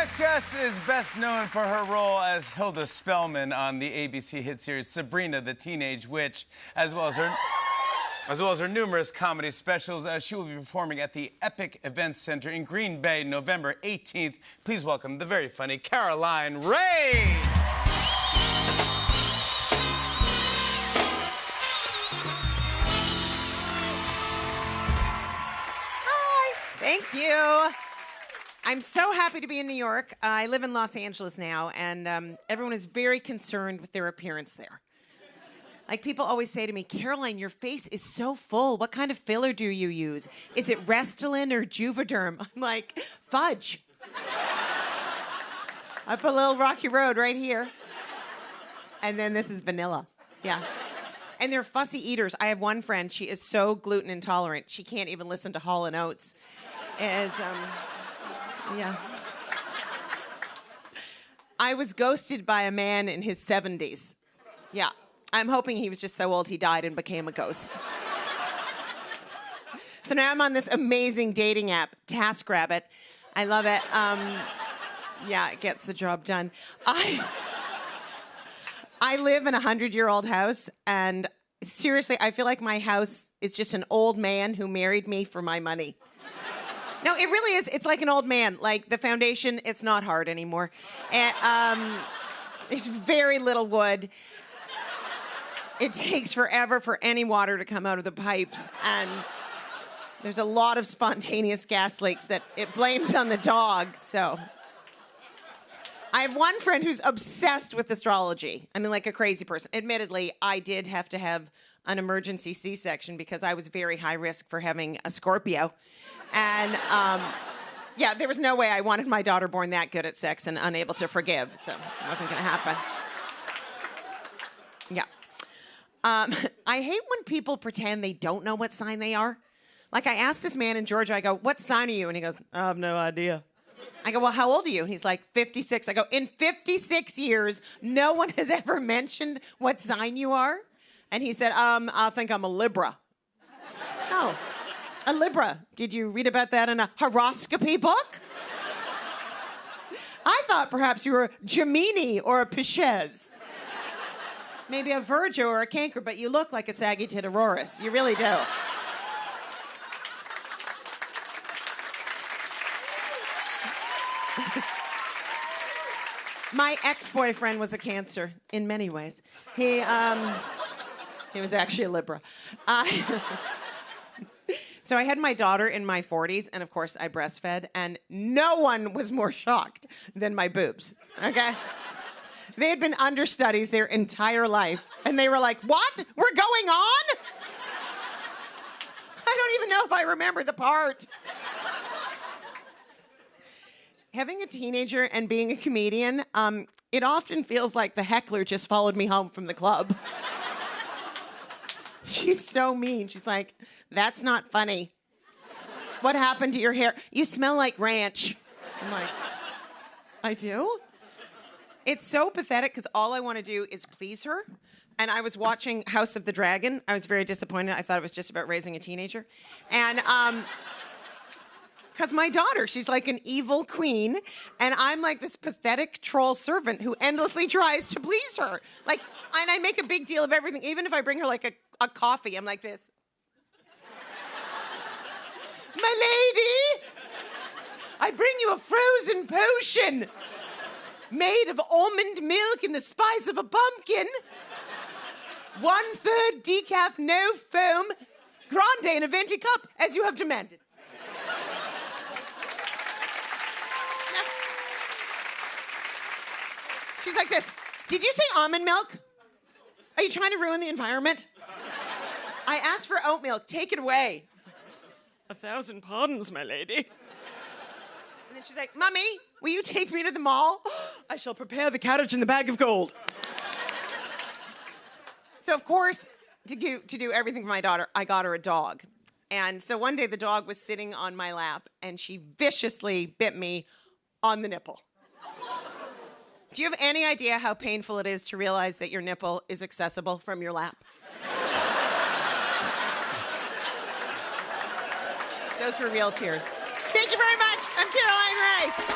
next guest is best known for her role as Hilda Spellman on the ABC hit series Sabrina the Teenage Witch, as well as her numerous comedy specials. She will be performing at the Epic Events Center in Green Bay, November 18th. Please welcome the very funny Caroline Rhea. Thank you. I'm so happy to be in New York. I live in Los Angeles now, and everyone is very concerned with their appearance there. Like, people always say to me, Caroline, your face is so full. What kind of filler do you use? Is it Restylane or Juvederm? I'm like, fudge. I put a little Rocky Road right here. And then this is vanilla. Yeah. And they're fussy eaters. I have one friend, she is so gluten intolerant, she can't even listen to Hall & Oates. Yeah. I was ghosted by a man in his 70s. Yeah. I'm hoping he was just so old he died and became a ghost. So now I'm on this amazing dating app, TaskRabbit. I love it. Yeah, it gets the job done. I live in a 100-year-old house, and seriously, I feel like my house is just an old man who married me for my money. No, it really is. It's like an old man. Like, the foundation, it's not hard anymore. And there's very little wood. It takes forever for any water to come out of the pipes. And there's a lot of spontaneous gas leaks that it blames on the dog, so. I have one friend who's obsessed with astrology. I mean, like a crazy person. Admittedly, I did have to have an emergency C-section because I was very high risk for having a Scorpio. And, yeah, there was no way I wanted my daughter born that good at sex and unable to forgive, so it wasn't going to happen. Yeah. I hate when people pretend they don't know what sign they are. Like, I asked this man in Georgia, I go, what sign are you? And he goes, I have no idea. I go, well, how old are you? He's like, 56. I go, in 56 years, no one has ever mentioned what sign you are? And he said, I think I'm a Libra. Oh, a Libra. Did you read about that in a horoscopy book? I thought perhaps you were a Gemini or a Pisces. Maybe a Virgo or a Cancer, but you look like a Sagittarius. You really do. My ex-boyfriend was a Cancer in many ways. He was actually a Libra. So I had my daughter in my 40s, and of course I breastfed, and no one was more shocked than my boobs, okay? They had been understudies their entire life, and they were like, what? We're going on? I don't even know if I remember the part. Having a teenager and being a comedian, it often feels like the heckler just followed me home from the club. She's so mean. She's like, that's not funny. What happened to your hair? You smell like ranch. I'm like, I do? It's so pathetic because all I want to do is please her. And I was watching House of the Dragon. I was very disappointed. I thought it was just about raising a teenager. And, because my daughter, she's like an evil queen, and I'm like this pathetic troll servant who endlessly tries to please her. Like, and I make a big deal of everything. Even if I bring her like a coffee, I'm like this. My lady, I bring you a frozen potion made of almond milk and the spice of a pumpkin. 1/3 decaf, no foam, grande in a venti cup, as you have demanded. She's like this. Did you say almond milk? Are you trying to ruin the environment? I asked for oat milk. Take it away. I was like, 1,000 pardons, my lady. And then she's like, Mummy, will you take me to the mall? I shall prepare the carriage and the bag of gold. So, of course, to do everything for my daughter, I got her a dog. And so one day the dog was sitting on my lap, and she viciously bit me on the nipple. Do you have any idea how painful it is to realize that your nipple is accessible from your lap? Those were real tears. Thank you very much. I'm Caroline Rhea.